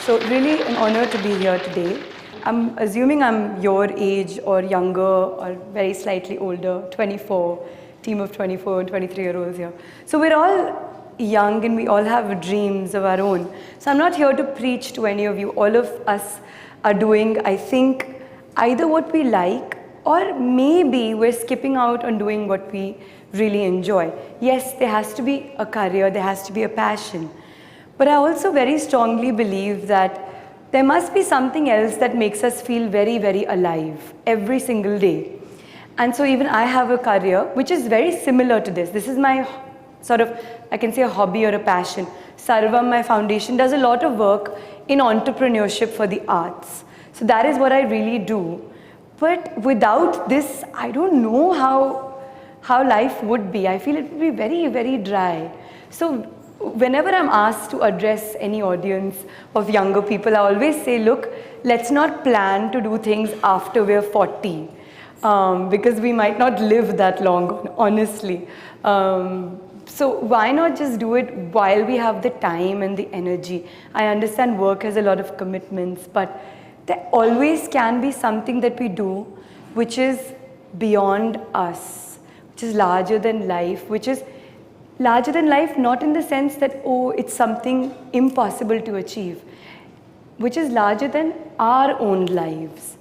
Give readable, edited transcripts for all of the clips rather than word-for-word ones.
So really an honor to be here today. I'm assuming I'm your age or younger or very slightly older, 24, team of 24 and 23-year-olds here. So we're all young and we all have dreams of our own. So I'm not here to preach to any of you. All of us are doing, I think, either what we like or maybe we're skipping out on doing what we really enjoy. Yes, there has to be a career, there has to be a passion. But I also very strongly believe that there must be something else that makes us feel very, very alive every single day. And so even I have a career which is very similar to this. This is my sort of, I can say a hobby or a passion. Sarvam, my foundation, does a lot of work in entrepreneurship for the arts. So that is what I really do. But without this, I don't know how life would be. I feel it would be very, very dry. So whenever I'm asked to address any audience of younger people, I always say, look, let's not plan to do things after we're 40 because we might not live that long, honestly. So why not just do it while we have the time and the energy? I understand work has a lot of commitments, but there always can be something that we do which is beyond us, which is larger than life, which is larger than life not in the sense that, oh, it's something impossible to achieve, which is larger than our own lives.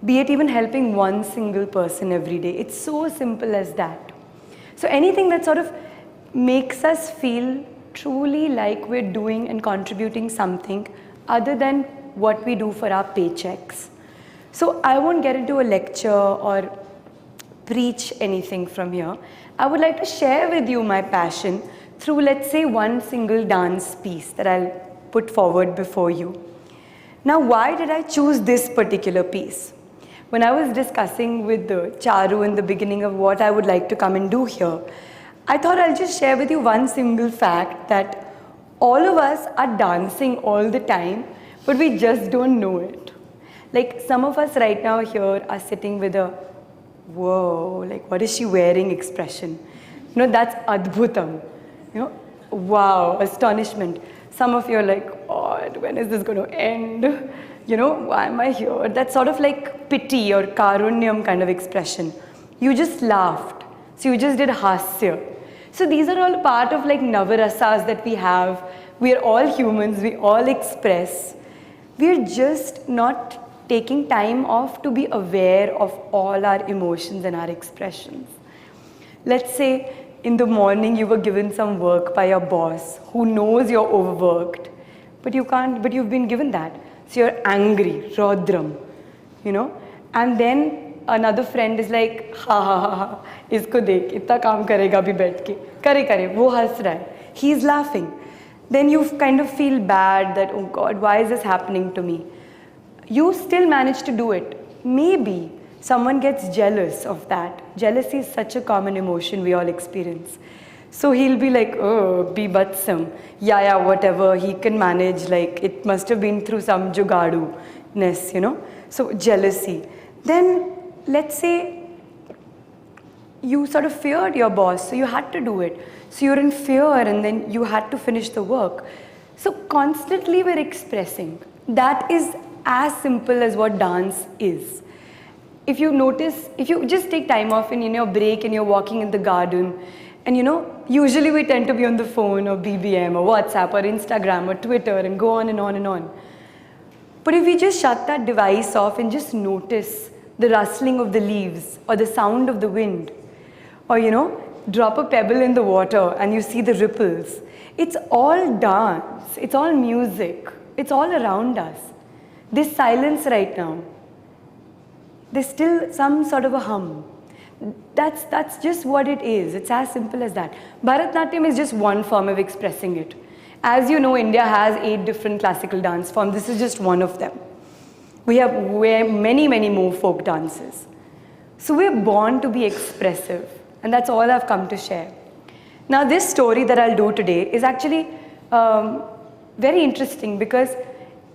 Be it even helping one single person every day. It's so simple as that. So anything that sort of makes us feel truly like we're doing and contributing something other than what we do for our paychecks. So I won't get into a lecture or preach anything from here. I would like to share with you my passion through, let's say, one single dance piece that I'll put forward before you. Now, why did I choose this particular piece? When I was discussing with Charu in the beginning of what I would like to come and do here, I thought I'll just share with you one single fact that all of us are dancing all the time, but we just don't know it. Like some of us right now here are sitting with a, whoa, like what is she wearing expression. You know, that's adbhutam. You know, wow, astonishment. Some of you are like, oh, when is this going to end? You know, why am I here? That's sort of like pity or karunyam kind of expression. You just laughed. So you just did hasya. So these are all part of like navarasas that we have. We are all humans, we all express. We're just not taking time off to be aware of all our emotions and our expressions. Let's say in the morning you were given some work by your boss who knows you're overworked, but you can't, but you've been given that. So you're angry, rodram, you know, and then another friend is like, ha ha ha ha, isko dekh, itna kaam karega abhi baith ke, kare, wo has raha hai. He's laughing. Then you kind of feel bad that, oh God, why is this happening to me? You still manage to do it. Maybe someone gets jealous of that. Jealousy is such a common emotion we all experience. So he'll be like, oh, bibatsam. Yeah, whatever, he can manage, like it must have been through some jugadu-ness, you know. So jealousy. Then let's say you sort of feared your boss, so you had to do it. So you're in fear and then you had to finish the work. So constantly we're expressing. That is as simple as what dance is. If you notice, if you just take time off in your break and you're walking in the garden, and you know, usually we tend to be on the phone or BBM or WhatsApp or Instagram or Twitter and go on and on and on. But if we just shut that device off and just notice the rustling of the leaves or the sound of the wind, or you know, drop a pebble in the water and you see the ripples. It's all dance, it's all music, it's all around us. This silence right now, there's still some sort of a hum. That's just what it is. It's as simple as that. Bharatnatyam is just one form of expressing it. As you know, India has 8 different classical dance forms. This is just one of them. We have many, many more folk dances. So we're born to be expressive. And that's all I've come to share. Now this story that I'll do today is actually very interesting because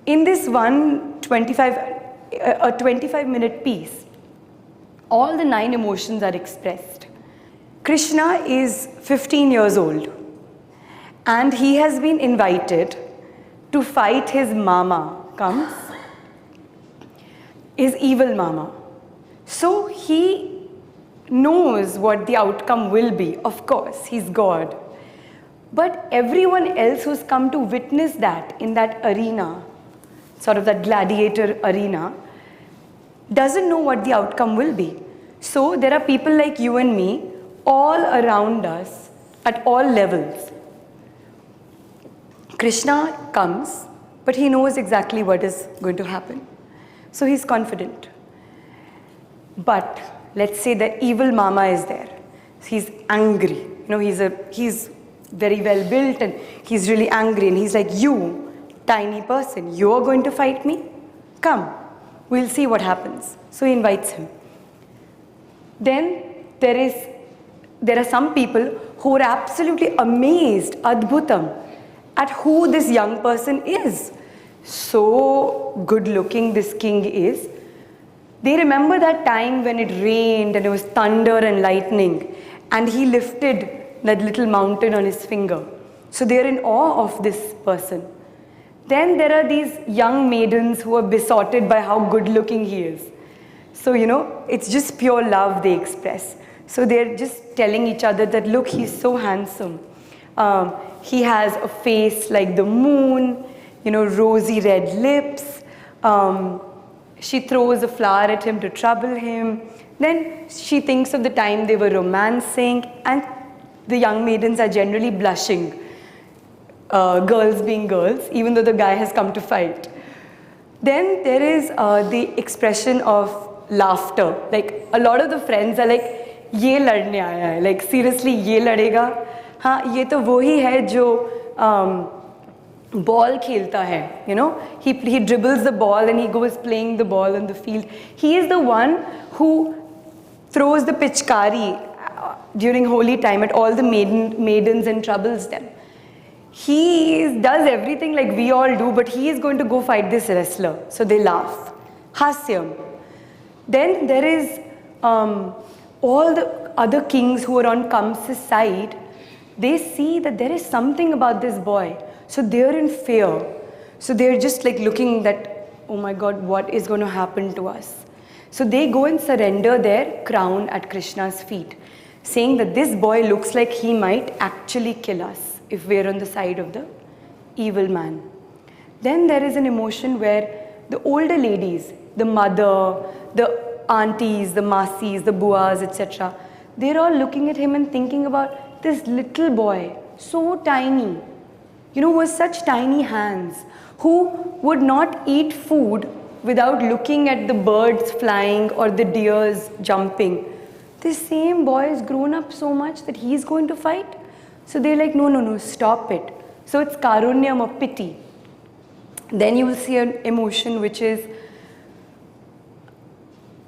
in this 25-minute piece, all the 9 emotions are expressed. Krishna is 15 years old and he has been invited to fight his mama comes, his evil mama. So he knows what the outcome will be. Of course, he's God. But everyone else who's come to witness that in that arena, sort of that gladiator arena, doesn't know what the outcome will be. So there are people like you and me all around us at all levels. Krishna comes, but he knows exactly what is going to happen. So he's confident. But let's say that evil mama is there. He's angry. You know, he's very well built and he's really angry, and he's like, you, tiny person, you're going to fight me? Come, we'll see what happens. So he invites him. Then there are some people who are absolutely amazed, adbhutam, at who this young person is. So good looking this king is. They remember that time when it rained and it was thunder and lightning, and he lifted that little mountain on his finger. So they are in awe of this person. Then there are these young maidens who are besotted by how good looking he is. So, you know, it's just pure love they express. So they're just telling each other that, look, he's so handsome. He has a face like the moon, you know, rosy red lips. She throws a flower at him to trouble him. Then she thinks of the time they were romancing, and the young maidens are generally blushing, girls being girls, even though the guy has come to fight. Then there is the expression of laughter. Like a lot of the friends are like, ye ladne aaya hai. Like seriously, ye ladega? हाँ, ये तो वो ही है जो ball खेलता है, you know, he dribbles the ball and he goes playing the ball on the field. He is the one who throws the pichkari during holy time at all the maidens and troubles them. He does everything like we all do, but he is going to go fight this wrestler. So they laugh. Hasyam. Then there is all the other kings who are on Kamsa's side. They see that there is something about this boy. So they're in fear. So they're just like looking that, oh my God, what is going to happen to us? So they go and surrender their crown at Krishna's feet, saying that this boy looks like he might actually kill us if we're on the side of the evil man. Then there is an emotion where the older ladies, the mother, the aunties, the masis, the buas, etc., they're all looking at him and thinking about this little boy, so tiny, you know, with such tiny hands, who would not eat food without looking at the birds flying or the deers jumping. This same boy has grown up so much that he's going to fight. So they're like, no, no, no, stop it. So it's karunyam, or pity. Then you will see an emotion which is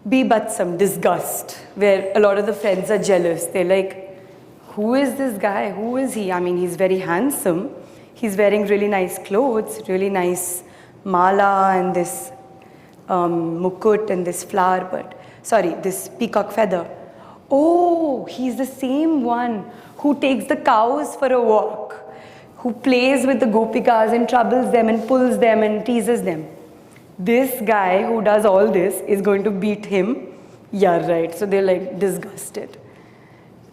bibhatsam, disgust, where a lot of the friends are jealous. They're like, who is this guy? Who is he? I mean, he's very handsome. He's wearing really nice clothes, really nice mala and this mukut and this flower, this peacock feather. Oh, he's the same one who takes the cows for a walk, who plays with the gopikas and troubles them and pulls them and teases them. This guy who does all this is going to beat him. Yeah, right. So they're like disgusted.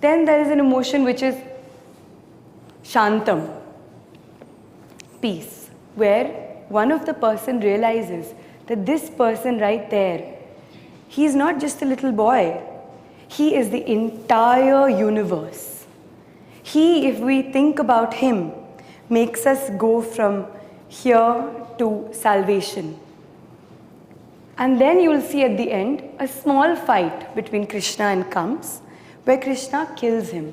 Then there is an emotion which is shantam, peace, where one of the person realizes that this person right there, he is not just a little boy. He is the entire universe. He, if we think about him, makes us go from here to salvation. And then you will see at the end a small fight between Krishna and Kams, where Krishna kills him.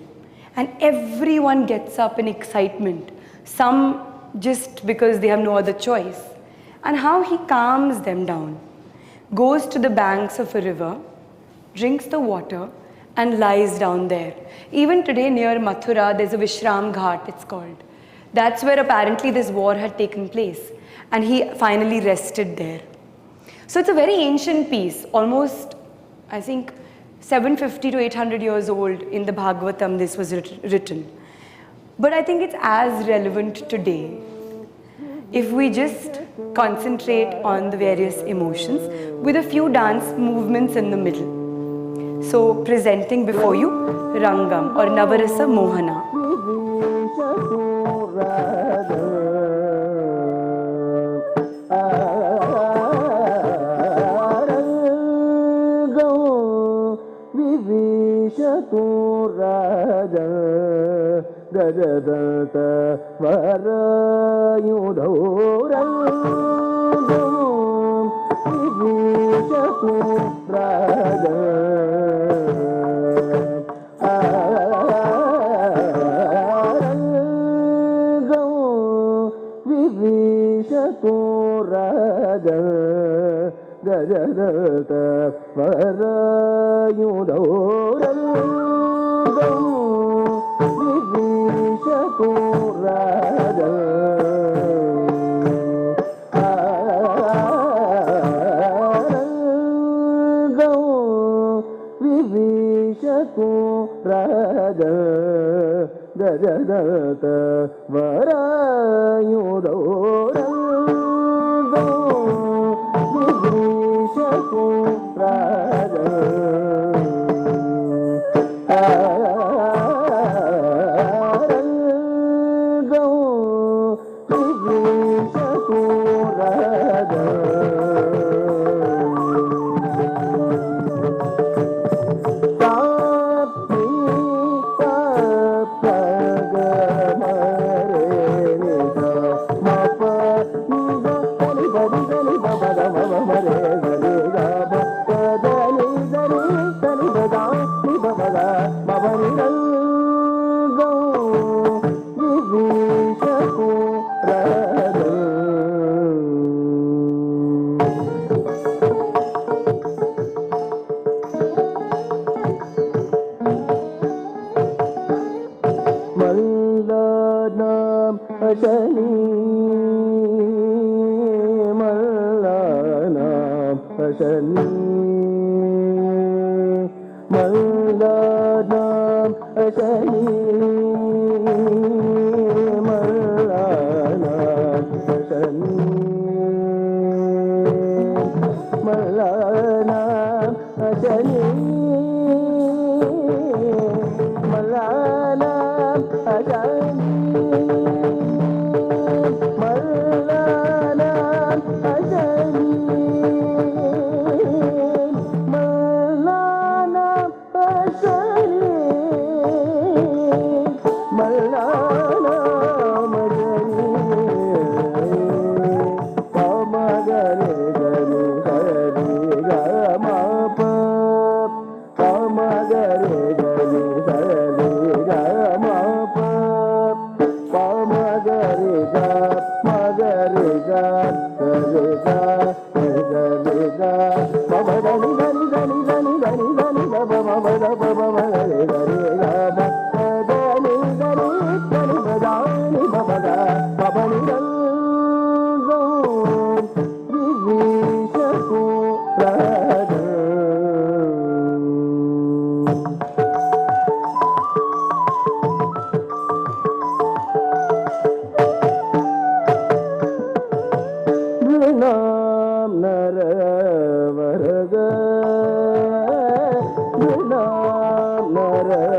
And everyone gets up in excitement, some just because they have no other choice. And how he calms them down, goes to the banks of a river, drinks the water, and lies down there. Even today near Mathura, there's a Vishram Ghat, it's called. That's where apparently this war had taken place. And he finally rested there. So it's a very ancient piece, almost, I think, 750 to 800 years old. In the Bhagavatam, this was written. But I think it's as relevant today. if we just concentrate on the various emotions with a few dance movements in the middle. So presenting before you Rangam or Navarasa Mohana. Gajadata Varayudhorangam Vivishatu Gajadata Varayudhorangam Gajadata Varayudhorangam Vivishatu Mallanam Ashani Mallanam Ashani Mallanam Ashani Mallanam Ashani Mallanam Ashani Mallanam Ashani Mallanam Ashani Mallanam Ashani Mallanam Ashani Pamagare gare hari rama pa Pamagare gare hari rama pa Pamagare ga magare ga gare ga gare ga Baba dani dani dani dani dani dani baba baba baba baba gare gare ga dani dani dani dani baba ga baba ni dani Vivishatu radha Nam Naravarga Nam Naravarga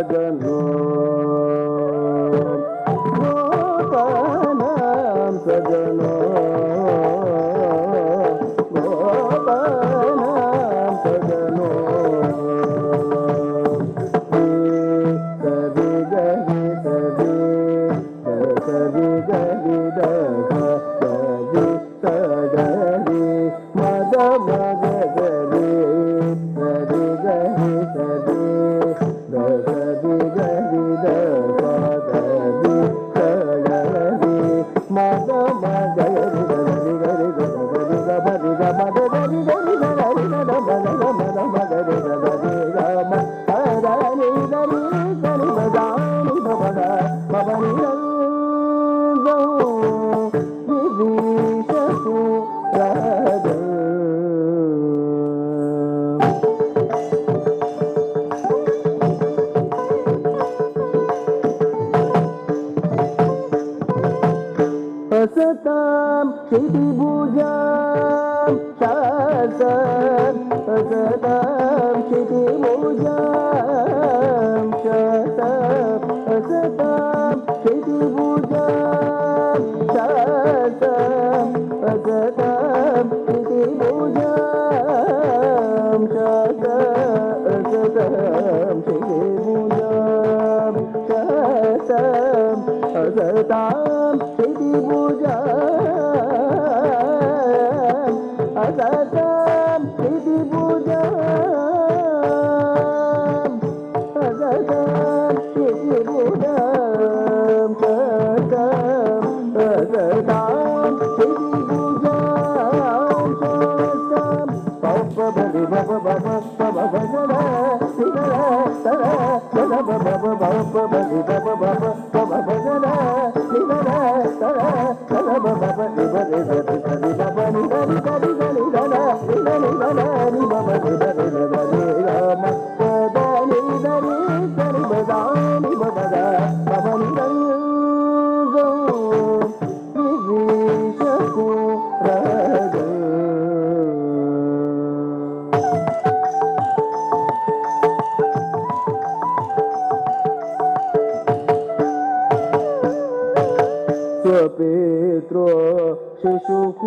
ಸಜನೋ ಗೋಪಾನಾಂ ಸಜನೋ ಗೋಪಾನಾಂ ಸಜನೋ ಸರಿ ಗರಿ ಸರಿ ಸರಿ ಗರಿ ಸರಿ ಸರಿ ಮದ ಮದ ಗರಿ ಸರಿ ಗರಿ ಸರಿ ಸರಿ ಗರಿ ಸರಿ ಸರಿ ಮದ ಮದ ಗರಿ ಗರಿ ಗರಿ ಗರಿ ಮದ ಗರಿ ಗರಿ ಗರಿ ಮದ ಮದ ಮದ ಮದ ಗರಿ ಗರಿ ಗಮ ಪದನಿ ಗರಿ ಗರಿ ಮದಾನಿ ಭವದ ಭವನಿ ರಂಗೋ ವಿವಿಶಪು ರಾಗ सताम क्षितिभुजां शासन् सताम क्षितिभुजां शासन् सताम क्षितिभुजां शासन् सताम क्षितिभुजां शासन् सताम क्षितिभुजां शासन् सताम अजतां क्षितिभुजां अजतां क्षितिभुजां अजतां क्षितिभुजां पवबरि भवबभ भवभजन भवबरि भवबभ भवभजन स्वपेत्रो शिशुः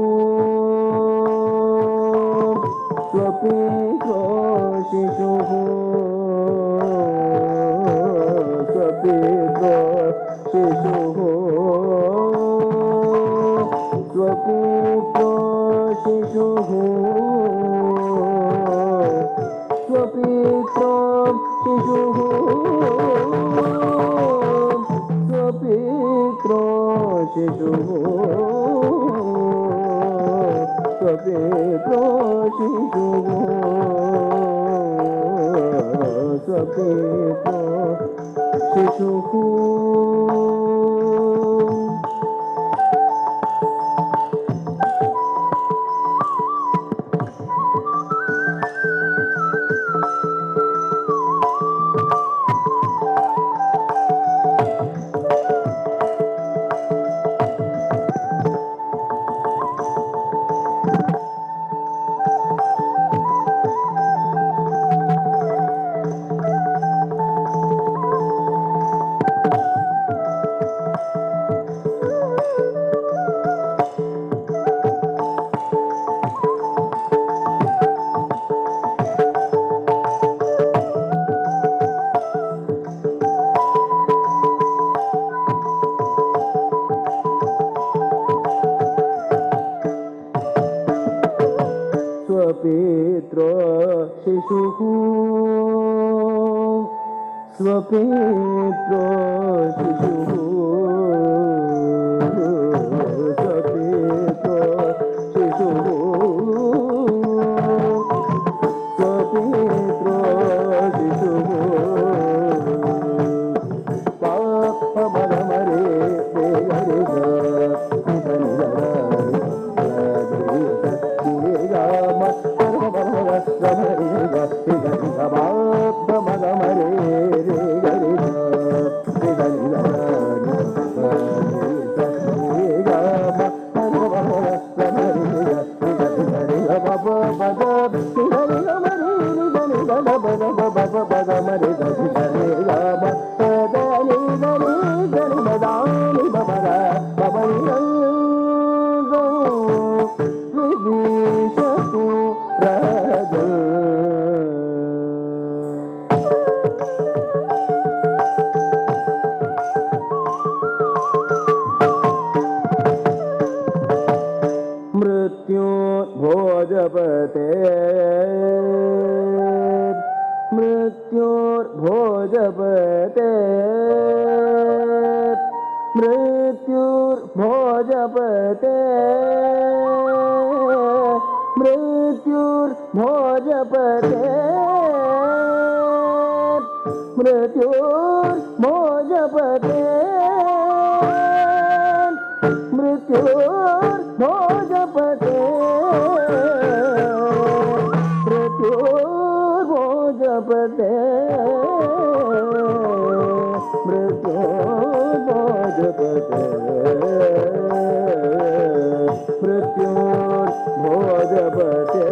स्वपेत्रो शिशुः स्वपेत्रो शिशुः स्वपेत्रो शिशुः स्वपेत्रो शिशुः स्वपेत्रो शिशुः स्वपेत्रो शिशुः स्वपेत्रो शिशुः स्वपेत्रो शिशुः स्वपेत्रो शिशुः स्वपेत्रो शिशुः स्वपेत्रो शिशुः पापमरे भोजपते मृत्युर्भोजपते मृत्युर्भोजपते मृत्युर्भोजपते मृत्युर्भोजपते मृत्युर्भोजपते मृत्युर्भोजपते मृत्युर्भोजपते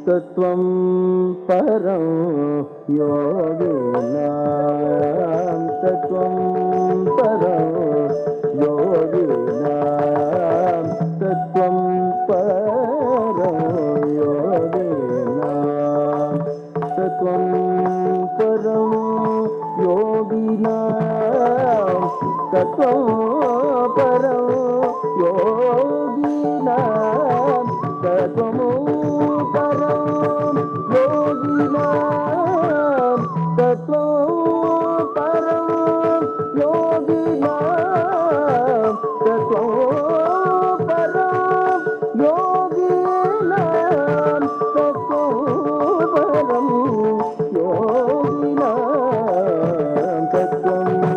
तत्त्वं परं योगिनां तत्त्वं परं योगिनां तत्त्वं परं योगिनां तत्त्वं परं योगिनां तत्त्वं परं योगिनां तत्त्वं तत्त्वं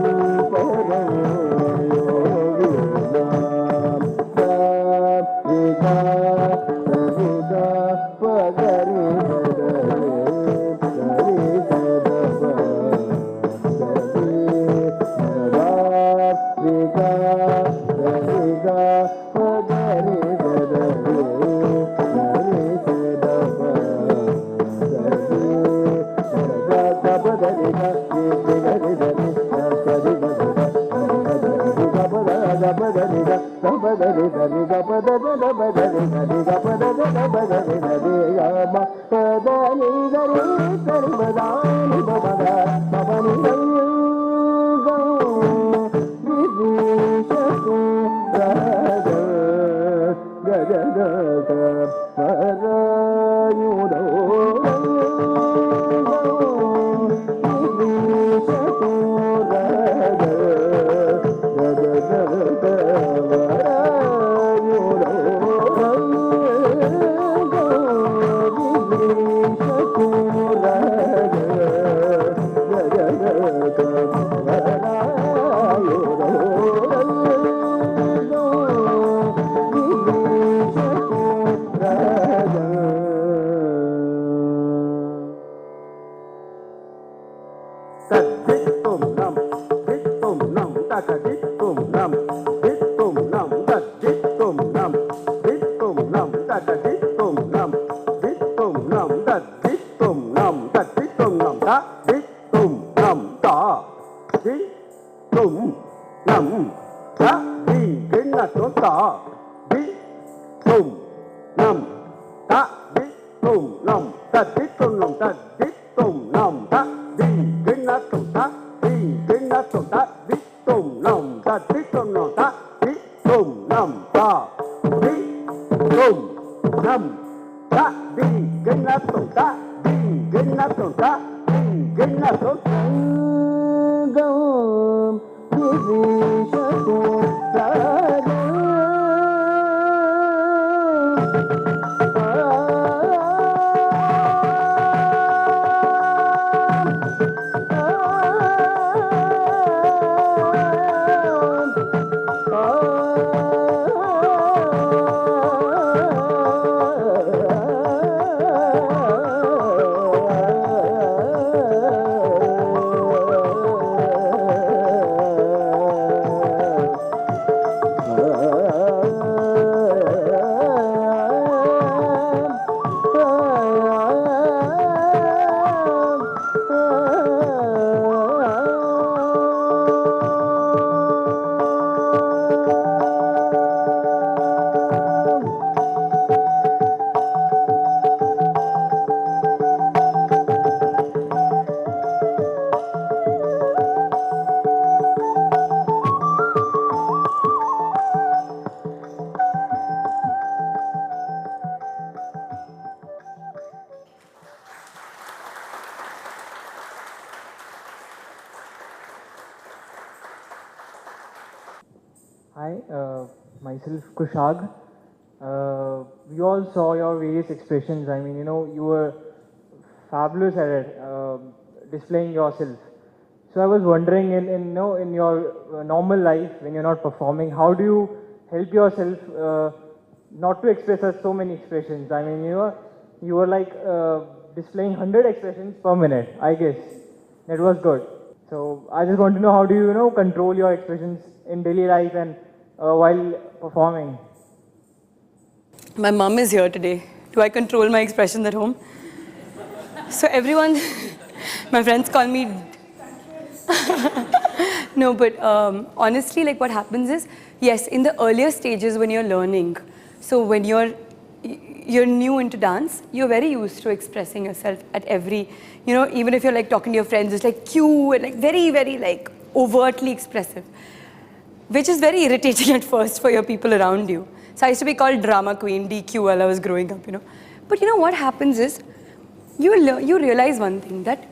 Hi, myself Kushag. We all saw your various expressions. I mean, you were fabulous at it, displaying yourself. So I was wondering, in your normal life, when you're not performing, how do you help yourself not to express so many expressions? I mean, you were like displaying 100 expressions per minute, I guess. That was good. So I just want to know, how do you, control your expressions in daily life and while performing? My mum is here today. Do I control my expressions at home? So everyone, my friends call me... No, but honestly, like what happens is, yes, in the earlier stages when you're learning, so when you're new into dance, you're very used to expressing yourself at every, even if you're like talking to your friends, it's like cue and like very, very like overtly expressive, which is very irritating at first for your people around you. So I used to be called drama queen, DQ, while I was growing up, But what happens is, you realize one thing, that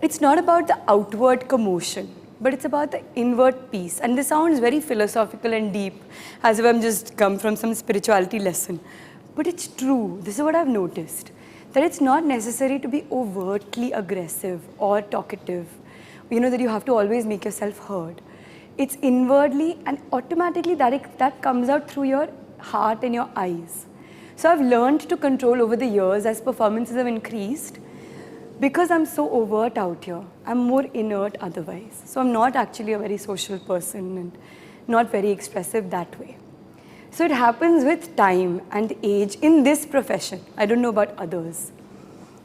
it's not about the outward commotion, but it's about the inward peace. And this sounds very philosophical and deep, as if I'm just come from some spirituality lesson. But it's true. This is what I've noticed, that it's not necessary to be overtly aggressive or talkative, that you have to always make yourself heard. It's inwardly, and automatically that comes out through your heart and your eyes. So I've learned to control over the years as performances have increased, because I'm so overt out here. I'm more inert otherwise. So I'm not actually a very social person and not very expressive that way. So it happens with time and age in this profession. I don't know about others.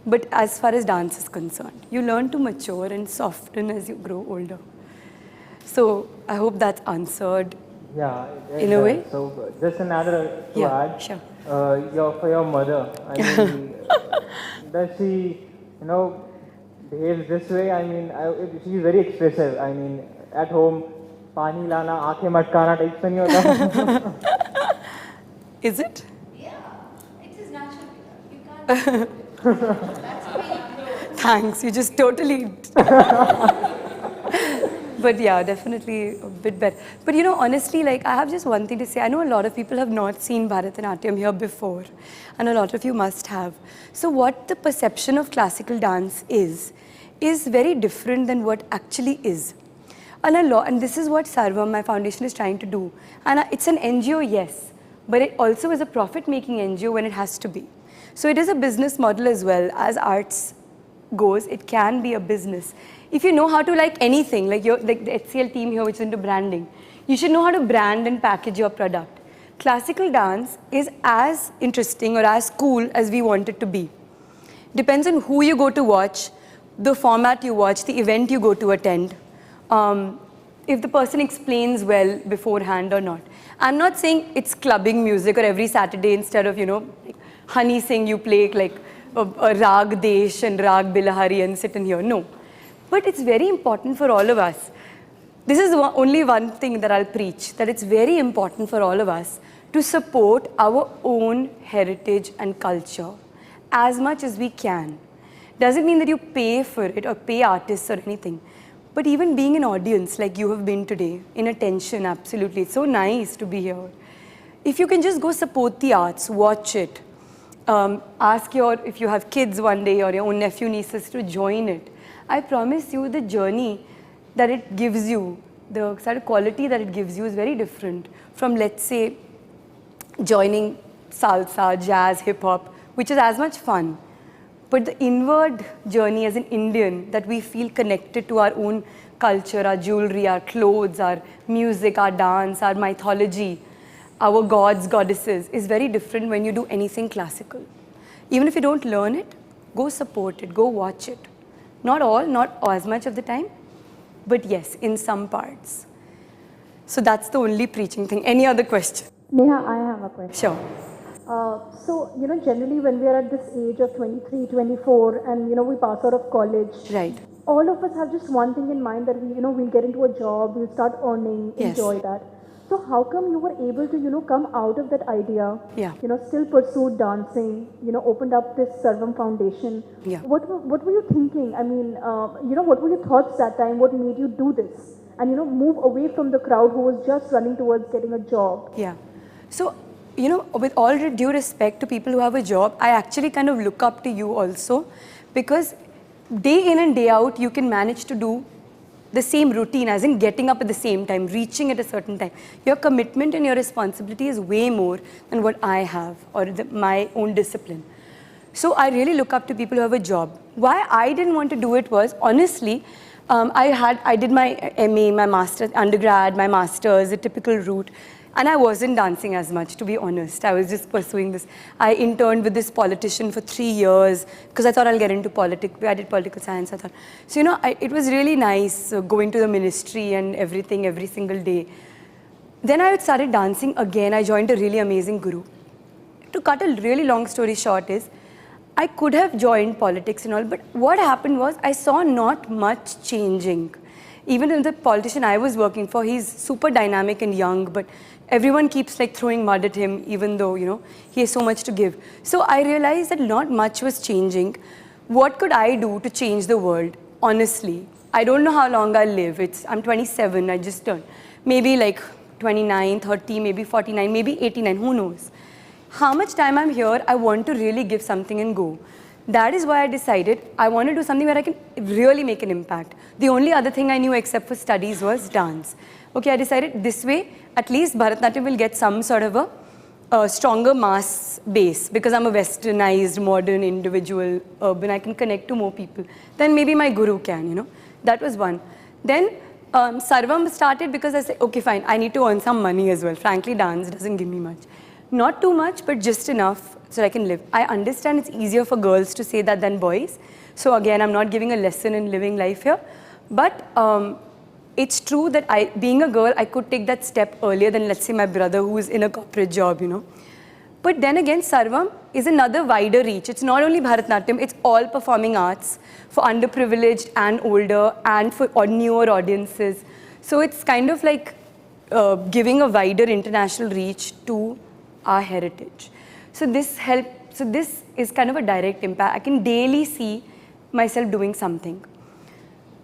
But as far as dance is concerned, you learn to mature and soften as you grow older. So I hope that's answered Yeah, In a way? So just another to Yeah, add. sure. For your mother, I mean, does she, you know, behaves this way? I mean, she's very expressive. I mean, at home, pani lana, aankheं matkana type से नहीं होता. Is it? It is natural. You can't. That's the way you grow. Thanks, you just totally. But yeah, definitely a bit better. But you know, honestly, like I have just one thing to say. I know a lot of people have not seen Bharatnatyam here before, and a lot of you must have. So what the perception of classical dance is very different than what actually is. And this is what Sarvam, my foundation, is trying to do. And it's an NGO, yes, but it also is a profit-making NGO when it has to be. So it is a business model as well. As arts goes, it can be a business. If you know how to like anything, like the HCL team here which is into branding, you should know how to brand and package your product. Classical dance is as interesting or as cool as we want it to be. Depends on who you go to watch, the format you watch, the event you go to attend, if the person explains well beforehand or not. I'm not saying it's clubbing music or every Saturday instead of, you know, like Honey Singh you play like a Rag Desh and Rag Bilahari and sit in here. No. But it's very important for all of us. This is only one thing that I'll preach, that it's very important for all of us to support our own heritage and culture as much as we can. Doesn't mean that you pay for it or pay artists or anything. But even being an audience like you have been today, in attention, absolutely. It's so nice to be here. If you can just go support the arts, watch it, ask if you have kids one day or your own nephew, nieces to join it. I promise you the journey that it gives you, the sort of quality that it gives you is very different from, let's say, joining salsa, jazz, hip hop, which is as much fun. But the inward journey as an Indian, that we feel connected to our own culture, our jewelry, our clothes, our music, our dance, our mythology, our gods, goddesses, is very different when you do anything classical. Even if you don't learn it, go support it, go watch it. Not all, not as much of the time, but yes, in some parts. So that's the only preaching thing. Any other question? Nehha, I have a question. Sure. So, you know, generally when we are at this age of 23, 24 and, you know, we pass out of college. Right. All of us have just one thing in mind that we'll get into a job, we'll start earning, Yes. enjoy that. So how come you were able to, you know, come out of that idea, Yeah. you know, still pursue dancing, you know, opened up this Sarvam Foundation. Yeah. What were you thinking? I mean, you know, what were your thoughts that time? What made you do this? And, you know, move away from the crowd who was just running towards getting a job. Yeah. So, you know, with all due respect to people who have a job, I actually kind of look up to you also, because day in and day out, you can manage to do the same routine, as in getting up at the same time, reaching at a certain time. Your commitment and your responsibility is way more than what I have or my own discipline. So I really look up to people who have a job. Why I didn't want to do it was, honestly, I did my MA, my master's, undergrad, my master's, the typical route. And I wasn't dancing as much, to be honest. I was just pursuing this. I interned with this politician for 3 years because I thought I'll get into politics. I did political science, I thought. So, you know, it was really nice going to the ministry and everything every single day. Then I started dancing again. I joined a really amazing guru. To cut a really long story short is, I could have joined politics and all, but what happened was I saw not much changing. Even in the politician I was working for, he's super dynamic and young, but everyone keeps like throwing mud at him, even though, you know, he has so much to give. So I realized that not much was changing. What could I do to change the world? Honestly, I don't know how long I'll live. I'm 27, I just turned. Maybe like 29, 30, maybe 49, maybe 89, who knows? How much time I'm here, I want to really give something and go. That is why I decided I want to do something where I can really make an impact. The only other thing I knew except for studies was dance. Okay, I decided this way, at least Bharatnatyam will get some sort of a stronger mass base, because I'm a westernized, modern individual, urban, I can connect to more people. Then maybe my guru can, you know. That was one. Then Sarvam started because I said, okay, fine, I need to earn some money as well. Frankly, dance doesn't give me much. Not too much, but just enough so I can live. I understand it's easier for girls to say that than boys. So again, I'm not giving a lesson in living life here. But it's true that being a girl, I could take that step earlier than, let's say, my brother who's in a corporate job, you know. But then again, Sarvam is another wider reach. It's not only Bharatnatyam, it's all performing arts for underprivileged and older and for newer audiences. So it's kind of like giving a wider international reach to our heritage. So this is kind of a direct impact. I can daily see myself doing something.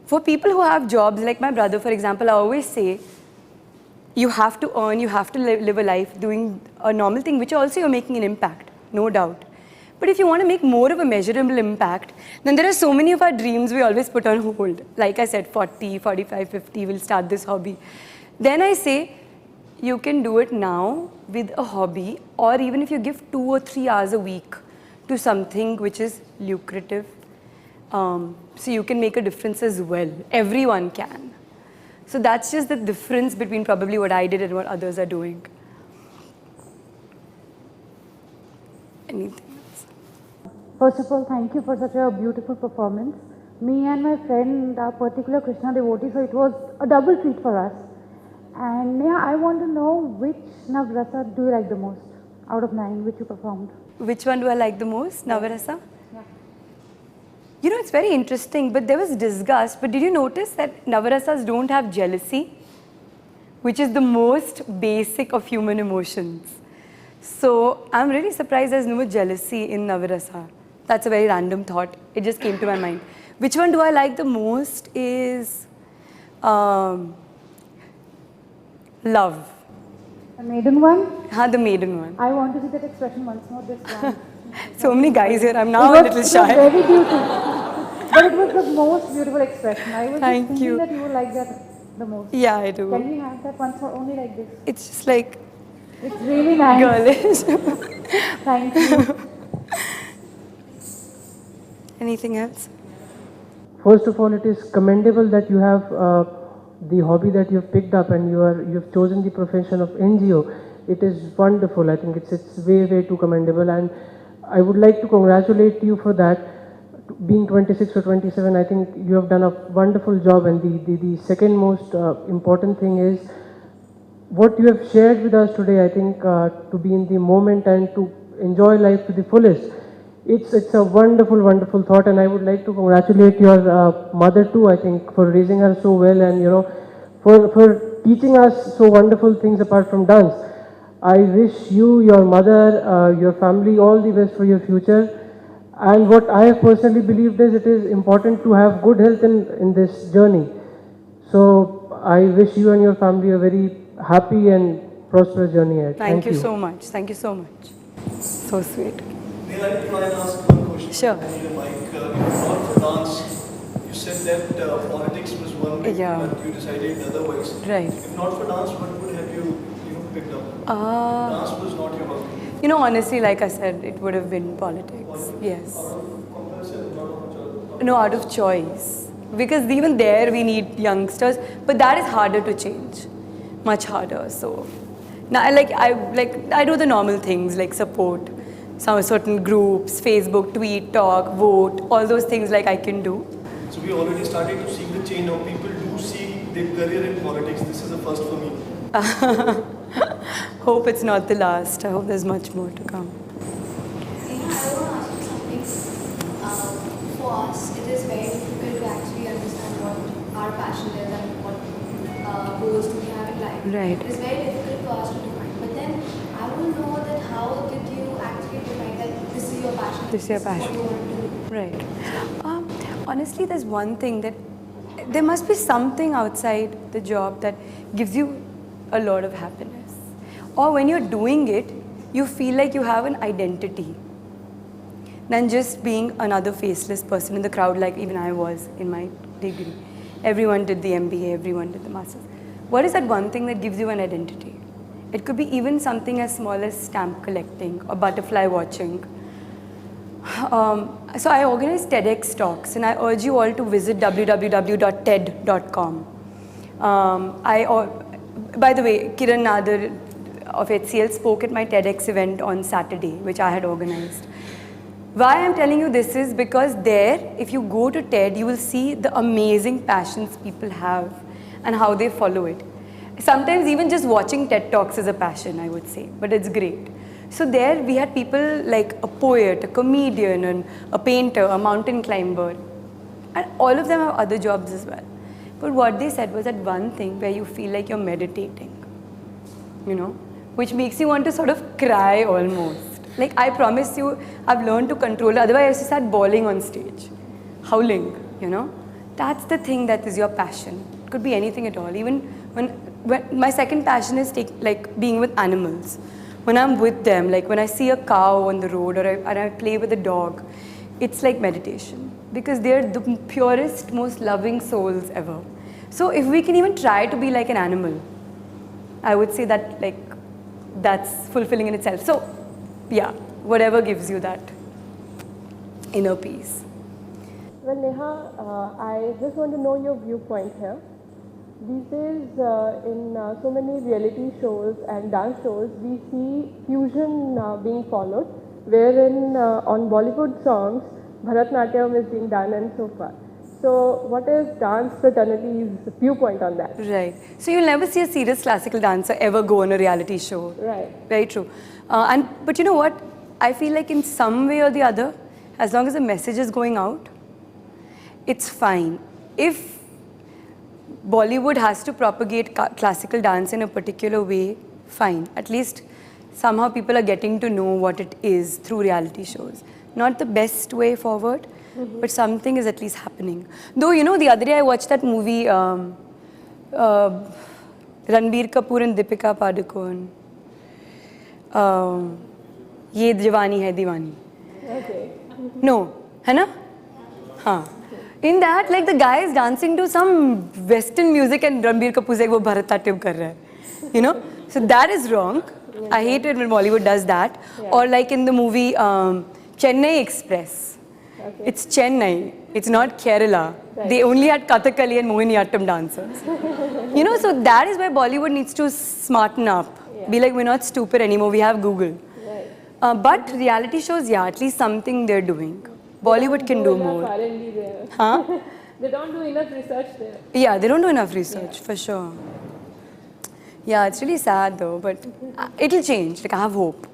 For people who have jobs, like my brother, for example, I always say, you have to earn, you have to live a life doing a normal thing, which also you're making an impact, no doubt. But if you want to make more of a measurable impact, then there are so many of our dreams we always put on hold. Like I said, 40, 45, 50, we'll start this hobby. Then I say, you can do it now with a hobby, or even if you give 2 or 3 hours a week to something which is lucrative, so you can make a difference as well. Everyone can. So that's just the difference between probably what I did and what others are doing. Anything else? First of all, thank you for such a beautiful performance. Me and my friend are particular Krishna devotees, so it was a double treat for us. And Nehha, I want to know which Navrasa do you like the most out of 9 which you performed? Which one do I like the most? Navarasa? Yeah. You know, it's very interesting, but there was disgust. But did you notice that Navarasas don't have jealousy, which is the most basic of human emotions? So I'm really surprised there's no jealousy in Navarasa. That's a very random thought. It just came to my mind. Which one do I like the most is love. The maiden one? The maiden one. I want to see that expression once more, this one. So many guys here, I'm now a little shy. It was very beautiful. But it was the most beautiful expression. I was Thank just thinking you. that you would like that the most. Yeah, I do. Can we have that once more, only like this? It's just like It's really nice. girlish. Thank you. Anything else? First of all, it is commendable that you have the hobby that you've picked up and you've chosen the profession of NGO. It is wonderful. I think it's way too commendable, and I would like to congratulate you for that. Being 26 or 27, I think you have done a wonderful job, and the second most important thing is what you have shared with us today. I think to be in the moment and to enjoy life to the fullest. It's a wonderful thought, and I would like to congratulate your mother too, I think, for raising her so well, and for teaching us so wonderful things apart from dance. I wish you, your mother, your family all the best for your future. And what I have personally believed is it is important to have good health in this journey. So I wish you and your family a very happy and prosperous journey ahead. Thank you so much. Thank you so much. So sweet. May I try and ask one question? Sure. If not for dance, you said that politics was one thing, Yeah. but you decided otherwise. Right. If not for dance, what would have you picked up? Dance was not your hobby. You know, honestly, like I said, it would have been politics. Yes. No, out of choice. Because even there we need youngsters, but that is harder to change. Much harder. So now I do the normal things like support some certain groups, Facebook, tweet, talk, vote, all those things like I can do. So we already started to see the change. Now people do see their career in politics. This is a first for me. Hope it's not the last. I hope there's much more to come. I want to ask you something. For us, it is very difficult to actually understand what our passion is and what goals do we have in life. Right. It is very difficult for us to define. But then I want to know that how did you actually define that this is your passion? This is your passion. What you want to do. Right. Honestly, there's one thing that there must be something outside the job that gives you a lot of happiness. Or when you're doing it, you feel like you have an identity than just being another faceless person in the crowd like even I was in my degree. Everyone did the MBA, everyone did the masters. What is that one thing that gives you an identity? It could be even something as small as stamp collecting or butterfly watching. So I organize TEDx talks, and I urge you all to visit www.ted.com. By the way, Kiran Nadar of HCL spoke at my TEDx event on Saturday, which I had organized. Why I'm telling you this is because there, if you go to TED, you will see the amazing passions people have and how they follow it. Sometimes even just watching TED Talks is a passion, I would say, but it's great. So there we had people like a poet, a comedian, and a painter, a mountain climber, and all of them have other jobs as well. But what they said was that one thing where you feel like you're meditating, you know, which makes you want to sort of cry almost. Like I promise you, I've learned to control it. Otherwise I used to start bawling on stage, howling, you know. That's the thing that is your passion. It could be anything at all. Even when my second passion is like being with animals. When I'm with them, like when I see a cow on the road or I play with a dog, it's like meditation because they're the purest, most loving souls ever. So if we can even try to be like an animal, I would say that like that's fulfilling in itself. So yeah, whatever gives you that inner peace. Well, Nehha, I just want to know your viewpoint here. These days, in so many reality shows and dance shows, we see fusion being followed, wherein on Bollywood songs, Bharatnatyam is being done and so far. So, what is dance fraternity's viewpoint on that? Right. So, you'll never see a serious classical dancer ever go on a reality show. Right. Very true. But you know what? I feel like in some way or the other, as long as the message is going out, it's fine. If Bollywood has to propagate classical dance in a particular way, fine. At least somehow people are getting to know what it is through reality shows. Not the best way forward, but something is at least happening. Though, you know, the other day I watched that movie, Ranbir Kapoor and Deepika Padukone. Ye Jawani Hai Diwani. Okay. No, hai na? Haan. In that, like the guy is dancing to some Western music and Ranbir Kapoor is like, wo Bharatnatyam kar raha hai. You know? So that is wrong. I hate it when Bollywood does that. Yeah. Or like in the movie Chennai Express. Okay. It's Chennai. It's not Kerala. Right. They only had Kathakali and Mohiniyattam dancers. You know, so that is why Bollywood needs to smarten up. Yeah. Be like, we're not stupid anymore. We have Google. Right. But reality shows, yeah, at least something they're doing. Bollywood can do more. R&D there. Huh? They don't do enough research there. Yeah, they don't do enough research, for sure. Yeah, it's really sad though, but it'll change. Like, I have hope.